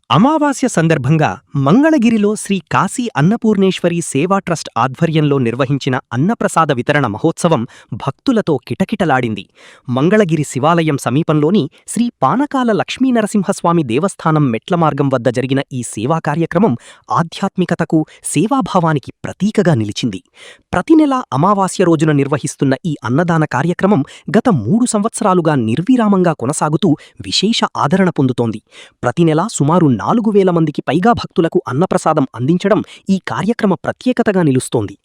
అమావాస్య సందర్భంగా మంగళగిరిలో శ్రీ కాశీ అన్నపూర్ణేశ్వరి సేవా ట్రస్ట్ ఆధ్వర్యంలో నిర్వహించిన అన్నప్రసాద వితరణ మహోత్సవం భక్తులతో కిటకిటలాడింది. మంగళగిరి శివాలయం సమీపంలోని శ్రీ పానకాల లక్ష్మీనరసింహస్వామి దేవస్థానం మెట్ల మార్గం వద్ద జరిగిన ఈ సేవా కార్యక్రమం ఆధ్యాత్మికతకు, సేవాభావానికి ప్రతీకగా నిలిచింది. ప్రతి నెలా అమావాస్య రోజున నిర్వహిస్తున్న ఈ అన్నదాన కార్యక్రమం గత 3 సంవత్సరాలుగా నిర్విరామంగా కొనసాగుతూ విశేష ఆదరణ పొందుతోంది. ప్రతి నెలా సుమారు 4,000 మందికి పైగా భక్తులకు అన్నప్రసాదం అందించడం ఈ కార్యక్రమ ప్రత్యేకతగా నిలుస్తోంది.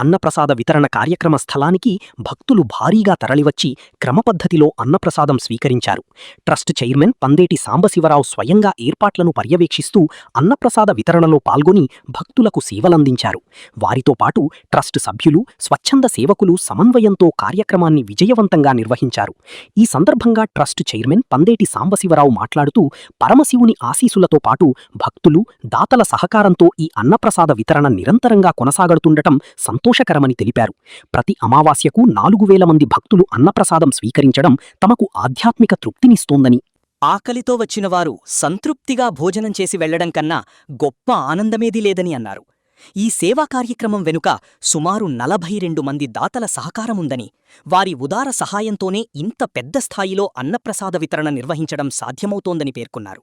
అన్నప్రసాద వితరణ కార్యక్రమ స్థలానికి భక్తులు భారీగా తరలివచ్చి క్రమపద్ధతిలో అన్నప్రసాదం స్వీకరించారు. ట్రస్ట్ చైర్మన్ పందేటి సాంబశివరావు స్వయంగా ఏర్పాట్లను పర్యవేక్షిస్తూ అన్నప్రసాద వితరణలో పాల్గొని భక్తులకు సేవలందించారు. వారితో పాటు ట్రస్ట్ సభ్యులు, స్వచ్ఛంద సేవకులు సమన్వయంతో కార్యక్రమాన్ని విజయవంతంగా నిర్వహించారు. ఈ సందర్భంగా ట్రస్ట్ చైర్మన్ పందేటి సాంబశివరావు మాట్లాడుతూ పరమశివుని ఆశీసులతో పాటు భక్తులు, దాతల సహకారంతో ఈ అన్నప్రసాద వితరణ నిరంతరంగా కొనసాగుతుండటం సంతోషకరమని తెలిపారు. ప్రతి అమావాస్యకు 4,000 మంది భక్తులు అన్నప్రసాదం స్వీకరించడం తమకు ఆధ్యాత్మిక తృప్తినిస్తోందని, ఆకలితో వచ్చినవారు సంతృప్తిగా భోజనం చేసి వెళ్లడం కన్నా గొప్ప ఆనందమేదీ లేదని అన్నారు. ఈ సేవా కార్యక్రమం వెనుక సుమారు 42 మంది దాతల సహకారముందని, వారి ఉదార సహాయంతోనే ఇంత పెద్ద స్థాయిలో అన్నప్రసాద వితరణ నిర్వహించడం సాధ్యమవుతోందని పేర్కొన్నారు.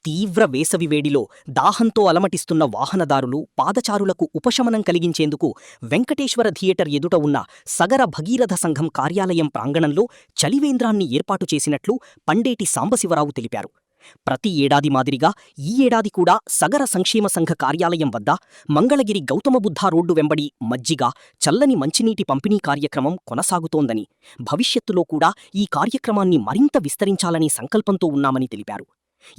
తీవ్ర వేసవి వేడిలో దాహంతో అలమటిస్తున్న వాహనదారులు, పాదచారులకు ఉపశమనం కలిగించేందుకు వెంకటేశ్వర థియేటర్ ఎదుట ఉన్న సగర భగీరథ సంఘం కార్యాలయం ప్రాంగణంలో చలివేంద్రాన్ని ఏర్పాటు చేసినట్లు పండేటి సాంబశివరావు తెలిపారు. ప్రతి ఏడాది మాదిరిగా ఈ ఏడాది కూడా సగర సంక్షేమ సంఘ కార్యాలయం వద్ద మంగళగిరి గౌతమబుద్ధ రోడ్డు వెంబడి మజ్జిగ, చల్లని మంచినీటి పంపిణీ కార్యక్రమం కొనసాగుతోందని, భవిష్యత్తులో కూడా ఈ కార్యక్రమాన్ని మరింత విస్తరించాలని సంకల్పంతో ఉన్నామని తెలిపారు.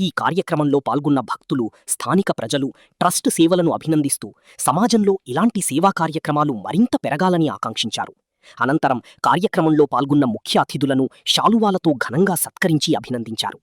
ఈ కార్యక్రమంలో పాల్గొన్న భక్తులు, స్థానిక ప్రజలు ట్రస్ట్ సేవలను అభినందిస్తూ సమాజంలో ఇలాంటి సేవా కార్యక్రమాలు మరింత పెరగాలని ఆకాంక్షించారు. అనంతరం కార్యక్రమంలో పాల్గొన్న ముఖ్య అతిథులను శాలువాలతో ఘనంగా సత్కరించి అభినందించారు.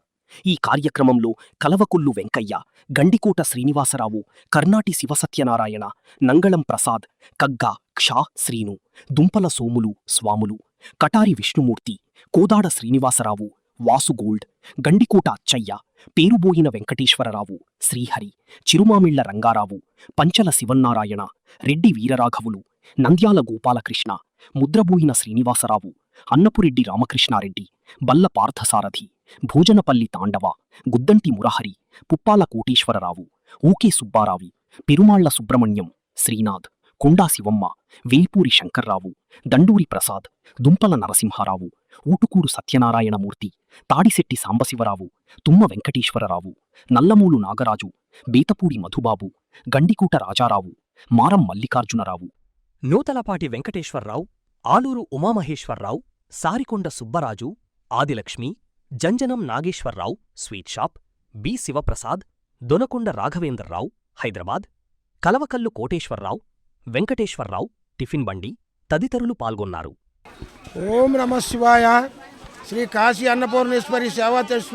ఈ కార్యక్రమంలో కలవకుల్లు వెంకయ్య, గండికోట శ్రీనివాసరావు, కర్ణాటి శివసత్యనారాయణ, నంగళం ప్రసాద్, కగ్గా క్షా శ్రీను, దుంపల సోములు స్వాములు, కటారి విష్ణుమూర్తి, కోదాడ శ్రీనివాసరావు, వాసుగోల్డ్, గండికోట అచ్చయ్య, పేరుబోయిన వెంకటేశ్వరరావు, శ్రీహరి, చిరుమామిళ్ల రంగారావు, పంచల శివన్నారాయణ, రెడ్డి వీరరాఘవులు, నంద్యాల గోపాలకృష్ణ, ముద్రబోయిన శ్రీనివాసరావు, అన్నపురెడ్డి రామకృష్ణారెడ్డి, బల్ల పార్థసారథి, భోజనపల్లి తాండవ, గుద్దంటి మురహరి, పుప్పాల కోటేశ్వరరావు, ఊకే సుబ్బారావు, పెరుమాళ్ల సుబ్రహ్మణ్యం, శ్రీనాథ్, కొండా శివమ్మ, వేల్పూరి శంకర్రావు, దండూరి ప్రసాద్, దుంపల నరసింహారావు, ఊటుకూరు సత్యనారాయణమూర్తి, తాడిశెట్టి సాంబశివరావు, తుమ్మ Venkateswararao, నల్లమూలు Nagaraju, Bethapudi Madhubabu, Gandikota Rajarao, Maram Mallikarjunarao, Nuthalapati Venkateswarrao, Aluru Umamaheswarrao, Sarikonda Subbaraju, Adilakshmi, Janjanam Nageswarrao, sweet shop, B Sivaprasad, Donakonda Raghavendrarao, Hyderabad, Kalavakallu Koteswarrao, Venkateswarrao, tiffin బండి తదితరులు పాల్గొన్నారు. ఓం నమ శివాయ. శ్రీ కాశీ అన్నపూర్ణేశ్వరి సేవా ట్రస్ట్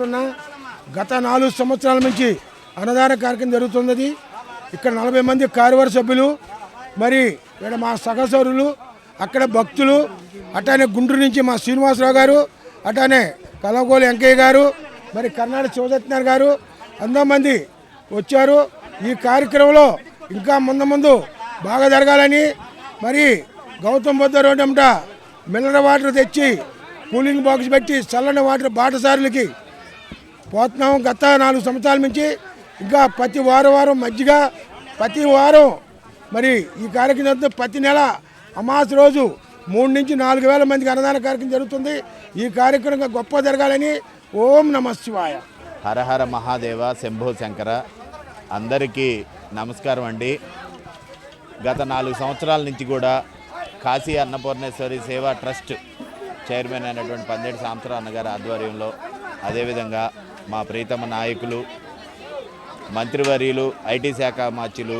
గత 4 సంవత్సరాల నుంచి అన్నదాన కార్యక్రమం జరుగుతున్నది. ఇక్కడ 40 మంది కార్యవర్గ సభ్యులు, మరి ఇక్కడ మా సహచరులు, అక్కడ భక్తులు, అట్లానే గుంటూరు నుంచి మా శ్రీనివాసరావు గారు, అట్లానే కలవకోలు వెంకయ్య గారు, మరి కర్ణాటక శివసత్యనారాయణ గారు, 100 మంది వచ్చారు. ఈ కార్యక్రమంలో ఇంకా ముందు బాగా జరగాలని, మరి గౌతమ్ బుద్ధ రోడ్డు అంట మినరల్ వాటర్ తెచ్చి కూలింగ్ బాక్స్ పెట్టి చల్లని వాటర్ బాటసారులకి పోతున్నాం. గత 4 సంవత్సరాల నుంచి ఇంకా ప్రతి వారం మజ్జిగ, ప్రతి వారం మరి ఈ కార్యక్రమం ప్రతి నెల అమావాస్య రోజు 3 నుంచి 4,000 మందికి అన్నదాన కార్యక్రమం జరుగుతుంది. ఈ కార్యక్రమం గొప్ప జరగాలని ఓం నమ శివాయ. హరహర మహాదేవ, శంభో శంకర. అందరికీ నమస్కారం అండి. గత 4 సంవత్సరాల నుంచి కూడా కాశీ అన్నపూర్ణేశ్వరి సేవా ట్రస్ట్ చైర్మన్ అయినటువంటి పందేటి సాంబశివరావు అన్నగారి ఆధ్వర్యంలో, అదేవిధంగా మా ప్రీతమ నాయకులు, మంత్రివర్యులు, ఐటీ శాఖ మార్చులు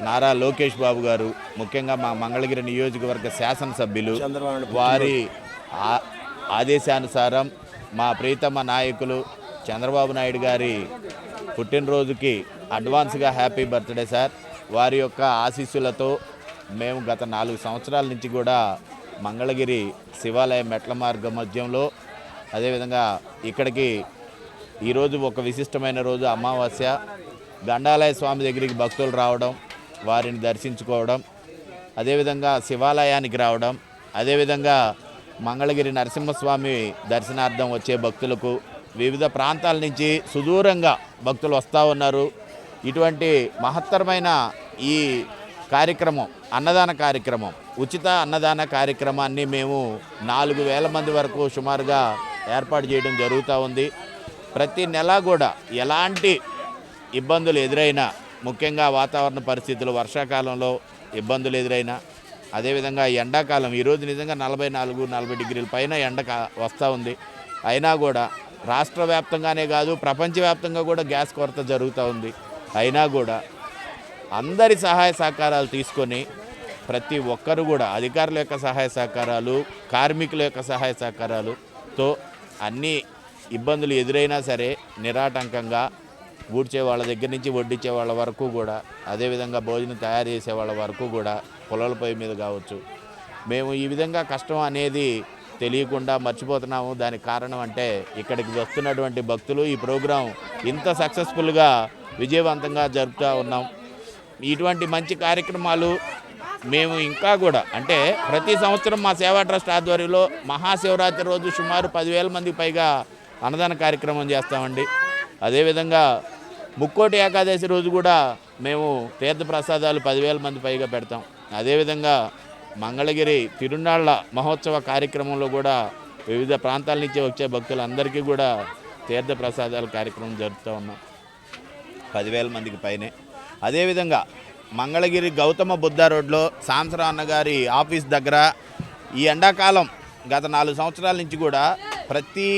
నారా లోకేష్ బాబు గారు, ముఖ్యంగా మా మంగళగిరి నియోజకవర్గ శాసనసభ్యులు, వారి ఆదేశానుసారం మా ప్రీతమ నాయకులు చంద్రబాబు నాయుడు గారి పుట్టినరోజుకి అడ్వాన్స్గా హ్యాపీ బర్త్డే సార్. వారి యొక్క ఆశీస్సులతో మేము గత 4 సంవత్సరాల నుంచి కూడా మంగళగిరి శివాలయ మెట్ల మార్గ మధ్యంలో, అదేవిధంగా ఇక్కడికి ఈరోజు ఒక విశిష్టమైన రోజు అమావాస్య, గండాలయ స్వామి దగ్గరికి భక్తులు రావడం, వారిని దర్శించుకోవడం, అదేవిధంగా శివాలయానికి రావడం, అదేవిధంగా మంగళగిరి నరసింహస్వామి దర్శనార్థం వచ్చే భక్తులకు వివిధ ప్రాంతాల నుంచి సుదూరంగా భక్తులు వస్తూ ఉన్నారు. ఇటువంటి మహత్తరమైన ఈ కార్యక్రమం, అన్నదాన కార్యక్రమం, ఉచిత అన్నదాన కార్యక్రమాన్ని మేము 4,000 మంది వరకు సుమారుగా ఏర్పాటు చేయడం జరుగుతూ ఉంది. ప్రతి నెల కూడా ఎలాంటి ఇబ్బందులు ఎదురైనా, ముఖ్యంగా వాతావరణ పరిస్థితులు, వర్షాకాలంలో ఇబ్బందులు ఎదురైనా, అదేవిధంగా ఎండాకాలం ఈరోజు నిజంగా 44-40 డిగ్రీల పైన ఎండ వస్తూ ఉంది. అయినా కూడా రాష్ట్ర వ్యాప్తంగానే కాదు, ప్రపంచవ్యాప్తంగా కూడా గ్యాస్ కొరత జరుగుతూ ఉంది. అయినా కూడా అందరి సహాయ సహకారాలు తీసుకొని ప్రతి ఒక్కరు కూడా అధికారుల యొక్క సహాయ సహకారాలు, కార్మికుల యొక్క సహాయ సహకారాలతో అన్ని ఇబ్బందులు ఎదురైనా సరే నిరాటంకంగా ఊడ్చే వాళ్ళ దగ్గర నుంచి వడ్డించే వాళ్ళ వరకు కూడా, అదేవిధంగా భోజనం తయారు చేసే వాళ్ళ వరకు కూడా పొలాల పై మీద కావచ్చు, మేము ఈ విధంగా కష్టం అనేది తెలియకుండా మర్చిపోతున్నాము. దానికి కారణం అంటే ఇక్కడికి వస్తున్నటువంటి భక్తులు. ఈ ప్రోగ్రాం ఇంత సక్సెస్ఫుల్గా విజయవంతంగా జరుపుతూ ఉన్నాం. ఇటువంటి మంచి కార్యక్రమాలు మేము ఇంకా కూడా అంటే ప్రతి సంవత్సరం మా సేవా ట్రస్ట్ ఆధ్వర్యంలో మహాశివరాత్రి రోజు సుమారు 10,000 మందికి పైగా అన్నదాన కార్యక్రమం చేస్తామండి. అదేవిధంగా ముక్కోటి ఏకాదశి రోజు కూడా మేము తీర్థప్రసాదాలు 10,000 మంది పైగా పెడతాం. అదేవిధంగా మంగళగిరి తిరునాళ్ళ మహోత్సవ కార్యక్రమంలో కూడా వివిధ ప్రాంతాల నుంచి వచ్చే భక్తులందరికీ కూడా తీర్థప్రసాదాల కార్యక్రమం జరుపుతూ ఉన్నాం 10,000 మందికి పైనే. అదేవిధంగా మంగళగిరి గౌతమ బుద్ధ రోడ్లో సాంసరావు అన్నగారి ఆఫీస్ దగ్గర ఈ ఎండాకాలం గత 4 సంవత్సరాల నుంచి కూడా ప్రతి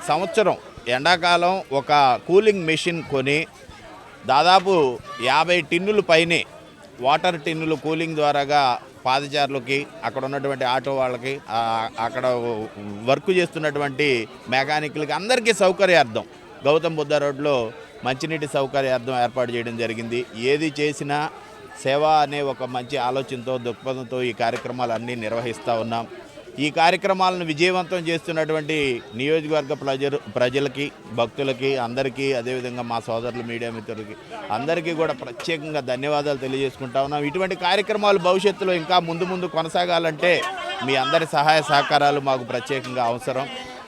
సంవత్సరం ఎండాకాలం ఒక కూలింగ్ మెషిన్ కొని దాదాపు 50 టిన్నులు పైనే వాటర్ టిన్నులు కూలింగ్ ద్వారాగా పాదచారులకి, అక్కడ ఉన్నటువంటి ఆటో వాళ్ళకి, అక్కడ వర్క్ చేస్తున్నటువంటి మెకానిక్లకి అందరికీ సౌకర్యార్థం గౌతమ్ బుద్ధ రోడ్లో మంచినీటి సౌకర్యార్థం ఏర్పాటు చేయడం జరిగింది. ఏది చేసినా సేవ అనే ఒక మంచి ఆలోచనతో, దృక్పథంతో ఈ కార్యక్రమాలన్నీ నిర్వహిస్తూ ఉన్నాం. ఈ కార్యక్రమాలను విజయవంతం చేస్తున్నటువంటి నియోజకవర్గ ప్రజలకి, భక్తులకి అందరికీ, అదేవిధంగా మా సోదరులు మీడియా మిత్రులకి అందరికీ కూడా ప్రత్యేకంగా ధన్యవాదాలు తెలియజేసుకుంటా ఉన్నాం. ఇటువంటి కార్యక్రమాలు భవిష్యత్తులో ఇంకా ముందు కొనసాగాలంటే మీ అందరి సహాయ సహకారాలు మాకు ప్రత్యేకంగా అవసరం.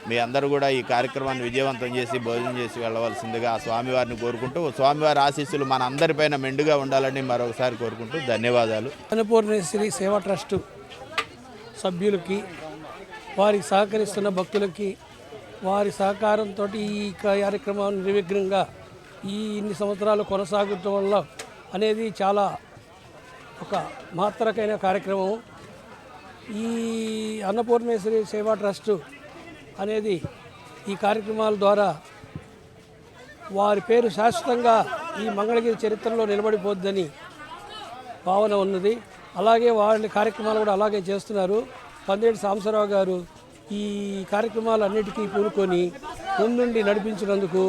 మీ అందరూ కూడా ఈ కార్యక్రమాన్ని విజయవంతం చేసి భోజనం చేసి వెళ్ళవలసిందిగా ఆ స్వామివారిని కోరుకుంటూ, స్వామివారి ఆశీస్సులు మన అందరిపైన మెండుగా ఉండాలని మరొకసారి కోరుకుంటూ ధన్యవాదాలు. అన్నపూర్ణేశ్వరి సేవా ట్రస్టు సభ్యులకి, వారికి సహకరిస్తున్న భక్తులకి, వారి సహకారంతో ఈ కార్యక్రమాన్ని నిర్విఘ్నంగా ఇన్ని సంవత్సరాలు కొనసాగటం వల్ల అనేది చాలా ఒక మహత్తరమైన కార్యక్రమం. ఈ అన్నపూర్ణేశ్వరి సేవా ట్రస్టు అనేది ఈ కార్యక్రమాల ద్వారా వారి పేరు శాశ్వతంగా ఈ మంగళగిరి చరిత్రలో నిలబడిపోద్దని భావన ఉన్నది. అలాగే వాళ్ళ కార్యక్రమాలు కూడా అలాగే చేస్తున్నారు. పందేటి సాంబశివరావు గారు ఈ కార్యక్రమాలన్నిటికీ పూనుకొని ముందుండి నడిపించినందుకు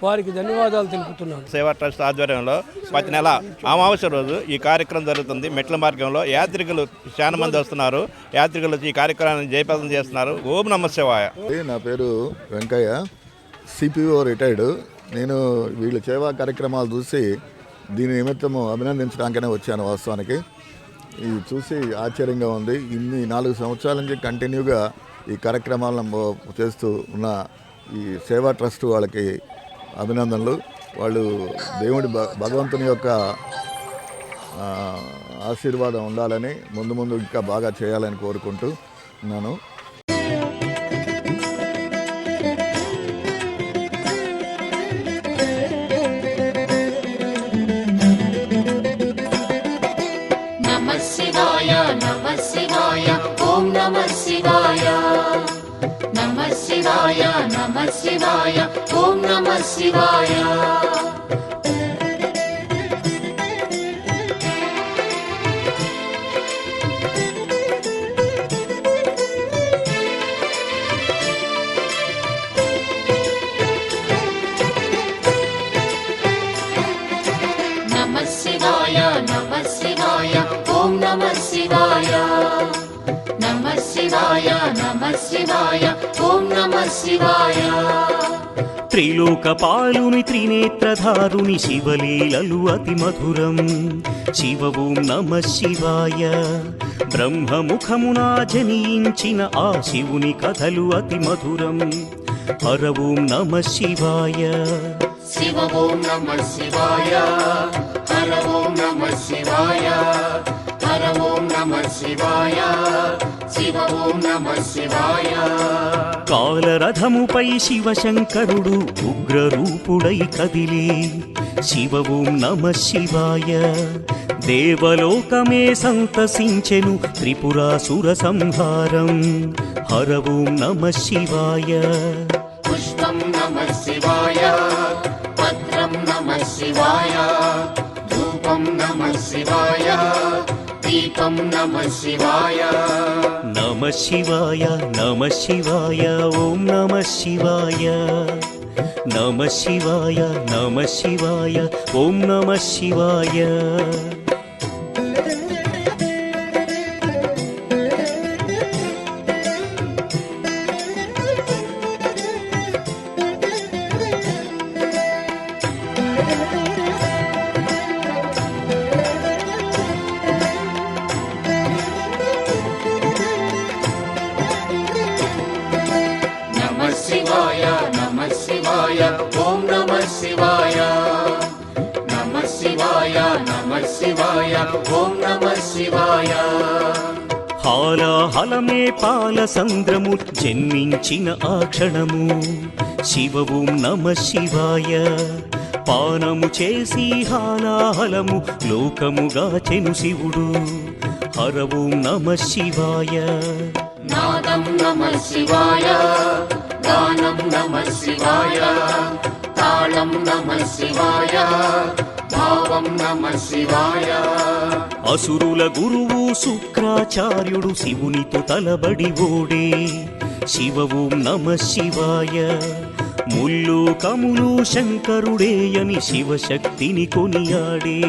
వారికి ధన్యవాదాలు తెలుపుతున్నాను. సేవా ట్రస్ట్ ఆధ్వర్యంలో ప్రతి నెల అమావాస్య రోజు ఈ కార్యక్రమం జరుగుతుంది. మెట్ల మార్గంలో యాత్రికులు చాలా మంది వస్తున్నారు. యాత్రికులు ఈ కార్యక్రమాన్ని జయప్రదం చేస్తున్నారు. ఓం నమః శివాయ. నా పేరు వెంకయ్య, సిపిఓ రిటైర్డ్. నేను వీళ్ళ సేవా కార్యక్రమాలు చూసి దీని నిమిత్తము అభినందించడానికనే వచ్చాను. వాస్తవానికి ఇది చూసి ఆశ్చర్యంగా ఉంది. ఇన్ని 4 సంవత్సరాల నుంచి కంటిన్యూగా ఈ కార్యక్రమాలను చేస్తూ ఉన్న ఈ సేవా ట్రస్ట్ వాళ్ళకి అభినందనలు. వాళ్ళు దేవుడి భగవంతుని యొక్క ఆశీర్వాదం ఉండాలని, ముందు ఇంకా బాగా చేయాలని కోరుకుంటూ ఉన్నాను. నమః శివాయ ఓం నమః శివాయ. నమః శివాయ ఓం నమః శివాయ. నమః శివాయ ఓం నమః శివాయ. త్రిలోకపాలుని త్రినేత్రధారుని శివలీలలు అతి మధురం. శివ ఓం నమ శివాయ. బ్రహ్మముఖమునా జనించిన ఆ శివుని కథలు అతి మధురం. హర ఓం నమ శివాయ. శివ ఓం నమ శివాయ. హర ఓం నమ శివాయ. హర ఓం నమ శివాయ. శివ ఓం నమ శివాయ. కాలరథముపై శివశంకరుడు ఉగ్రరూపుడై కదిలే. శివ ఓం నమ శివాయ. దేవలోకమే సంతసించెను త్రిపురాసుర సంహారం. హర ఓం నమ శివాయ. పుష్పం నమ శివాయ. పత్రం నమ శివాయ. ధూపం నమ శివాయ. దీపం నమ శివాయ. నమ శివాయ నమ శివాయ ఓం నమ శివాయ. నమ శివాయ నమ శివాయ ఓం నమ శివాయ. శివాయ నమ శివాయ ఓం నమ శివాయ. నమ శివాయ నమ శివాయ ఓం నమ శివాయ. హాలాహలమే పాల సంద్రము జన్మించిన ఆ క్షణము. శివ ఓం నమ శివాయ. పానము చేసి హాలాహలము లోకముగా చెను శివుడు. హర ఓం నమ శివాయ. నాదం నమ శివాయ. గానం నమ శివాయ. తాళం నమ శివాయ. భావం నమ శివాయ. అసురుల గురువు శుక్రాచార్యుడు శివునితో తలబడి ఓడే. శివ ఓం నమ శివాయ. ముల్లు కములు శంకరుడేయని శివశక్తిని కొనియాడే.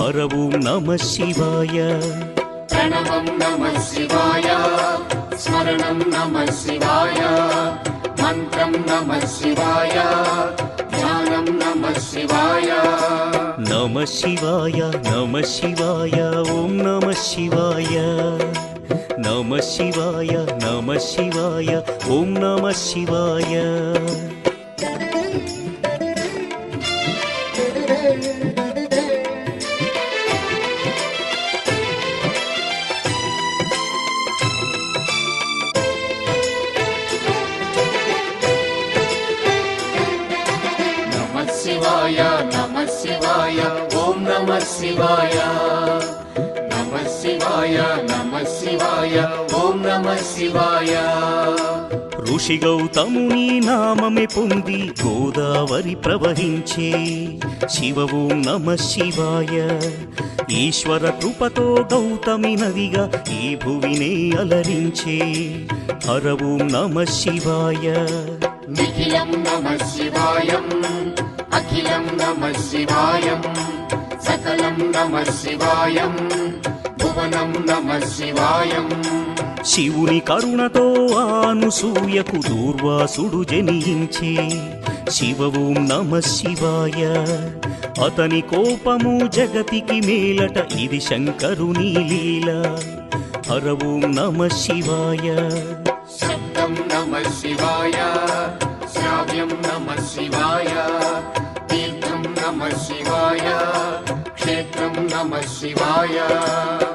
హర ఓం నమ శివాయ. ప్రణవం నమ శివాయ. స్మరణం నమ శివాయ. మంత్రం నమ శివాయ. ధ్యానం నమ శివాయ. నమ శివాయ నమ శివాయ ఓం నమ శివాయ. నమ శివాయ నమ శివాయ ఓం నమ శివాయ. శివాయ నమ శివాయ ఓం నమ శివాయ. నమ శివాయ నమ శివాయ ఓం నమ శివాయ. ఋషి గౌతముని నామమే పొంది గోదావరి ప్రవహించే. శివ ఓం నమ శివాయ. ఈశ్వర కృపతో గౌతమి నదిగా ఈ భువినే అలరించే. హర ఓం నమ శివాయ. నిఖిలం నమ శివాయం. అఖిలం నమ శివాయం. సకలం నమ శివాయం. భువనం నమ శివాయం. శివుని కరుణతో ఆనుసూయకు దూర్వాసుడు జనించే. శివ ఓం నమ శివాయ. అతని కోపము జగతికి మేలట ఇది శంకరుని లీల. హర ఓం నమ శివాయ. శబ్దం నమ శివాయ. శ్రావ్యం నమ శివాయ. తీర్థం నమ శివాయ. క్షేత్రం నమ శివాయ.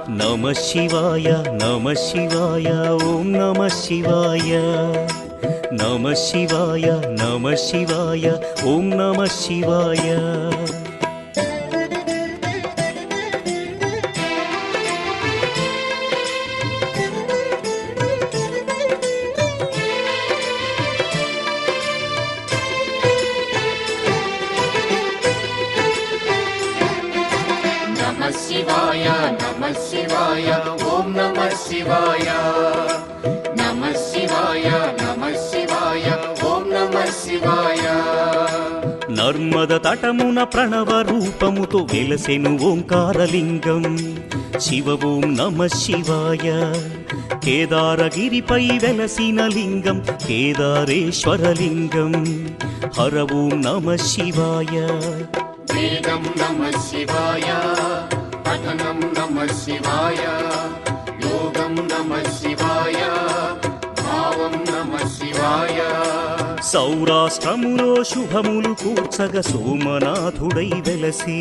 నమ శివాయ నమ శివాయ ఓం నమ శివాయ. నమ శివాయ నమ శివాయ ఓం నమ శివాయ. నమ శివాయ నమ శివాయ ఓం నమ శివాయ. నమ శివాయ నమ శివాయ ఓం నమ శివాయ. నర్మద తటమున ప్రణవ రూపముతో వెలసెను ఓంకారలింగం శివ ఓం నమ శివాయ కేదారగిరిపై వెలసిన లింగం కేదారేశ్వరలింగం హర ఓం నమ శివాయ వేదం నమః శివాయ పఠనం నమః శివాయ యోగం నమః శివాయ భావం నమః శివాయ సౌరాష్ట్రములో శుభములు కూర్చగ సోమనాథుడై వెలసి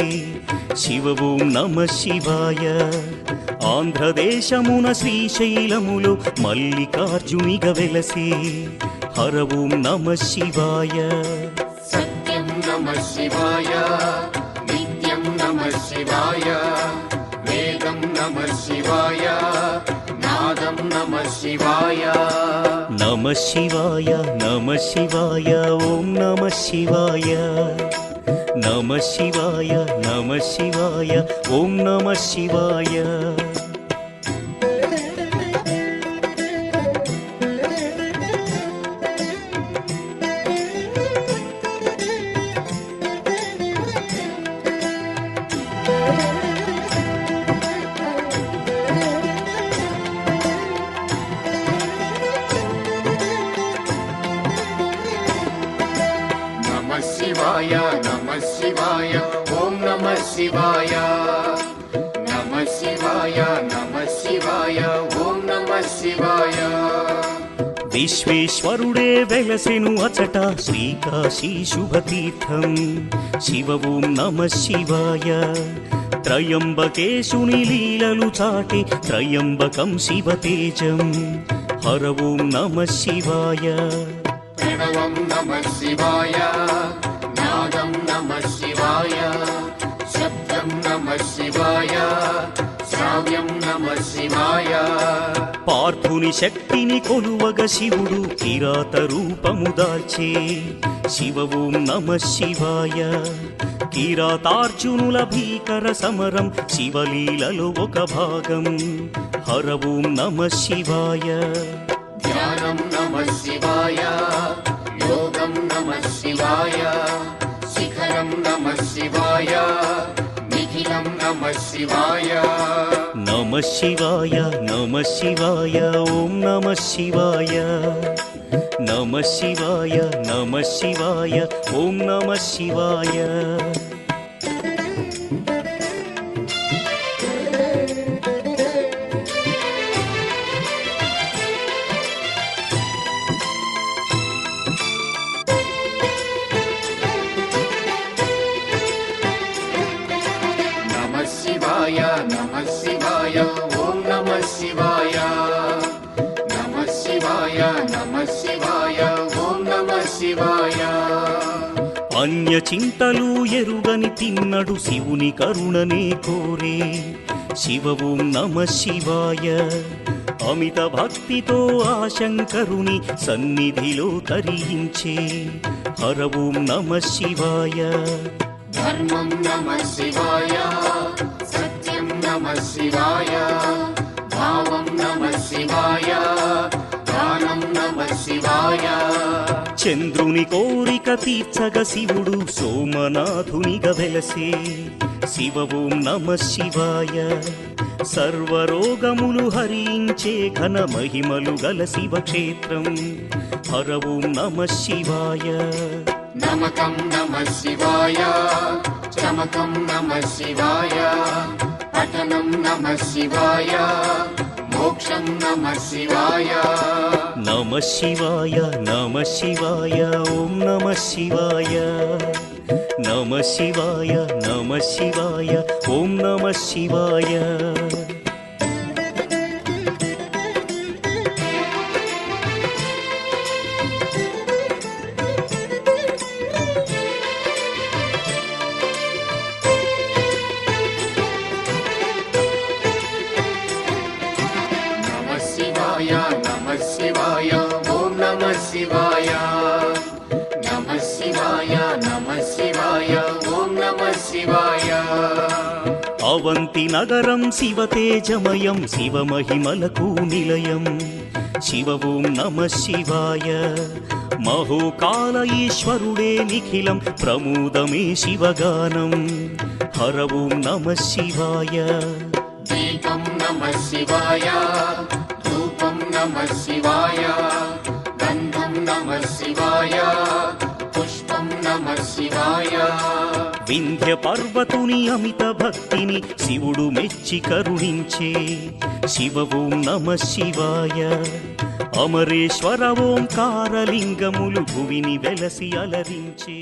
శివ ఓం నమ శివాయ ఆంధ్రదేశమున శ్రీశైలములో మల్లికార్జునిగా వెలసి హర ఓం నమ శివాయ సత్యం నమః శివాయ నిత్యం నమః శివాయ వేదం నమః శివాయ నాదం నమః శివాయ నమ శివాయ నమ శివాయ ఓం నమ శివాయ నమ శివాయ నమ శివాయ ఓం నమ శివాయ నమః శివాయ నమః శివాయ ఓం నమః శివాయ నమః శివాయ నమః శివాయ ఓం నమః శివాయ విశ్వేశ్వరుడే వెలసెను అచట శ్రీకాశీ శుభతీర్థం శివ ఓం నమ శివాయ త్రయంబకేశుని లీలలు చాటి త్రయంబకం శివతేజం హర ఓం నమ శివాయ ప్రణవం నమః శివాయ నాదం నమః శివాయ శబ్దం నమః శివాయ శ్రావ్యం నమః శివాయ పార్థుని శక్తిని కొలువగ శివుడు కిరాత రూపము దాల్చే శివ ఓం నమ శివాయ కిరాతార్జునుల భీకర సమరం శివలీలలో ఒక భాగం హర ఓం నమ శివాయ ధ్యానం నమః శివాయ యోగం నమః శివాయ శిఖరం నమః శివాయ నిఖిలం నమః శివాయ నమ శివాయ నమ శివాయ ఓం నమ శివాయ నమ శివాయ నమ శివాయ ఓం నమ శివాయ నమః శివాయ నమః శివాయ ఓం నమః శివాయ నమః శివాయ నమః శివాయ ఓం నమః శివాయ అన్య చింతలు ఎరుగని తిన్నడు శివుని కరుణనే కోరే శివ ఓం నమ శివాయ అమిత భక్తితో ఆ శంకరుని సన్నిధిలో తరించే హర ఓం నమ శివాయ ధర్మం నమః శివాయ సత్యం నమః శివాయ భావం నమః శివాయ దానం నమః శివాయ చంద్రుని కోరిక తీర్చగ శివుడు సోమనాథునిగా వెలసే శివ ఓం నమ శివాయ సర్వరోగములు హరించే ఘన మహిమలు గల శివక్షేత్రం హర ఓం నమ శివాయ నమకం నమః శివాయ చమకం నమః శివాయ పఠనం నమః శివాయ మోక్షం నమః శివాయ నమ శివాయ నమ శివాయ ఓం నమ శివాయ నమ శివాయ నమ శివాయ ఓం నమ శివాయ నమః శివాయ నమః శివాయ ఓం నమః శివాయ నమః శివాయ నమః శివాయ ఓం నమః శివాయ అవంతి నగరం శివతేజమయం శివమహిమలకు నిలయం శివ ఓం నమ శివాయ మహోకాల ఈశ్వరుడే నిఖిలం ప్రమోదమే శివగానం హర ఓం నమః శివాయ దీపం నమః శివాయ ధూపం నమః శివాయ గంధం నమః శివాయ పుష్పం నమః శివాయ వింధ్య పర్వతుని అమిత భక్తిని శివుడు మెచ్చి కరుణించే శివ ఓం నమః శివాయ అమరేశ్వర ఓంకారలింగములు భువిని వెలసి అలరించే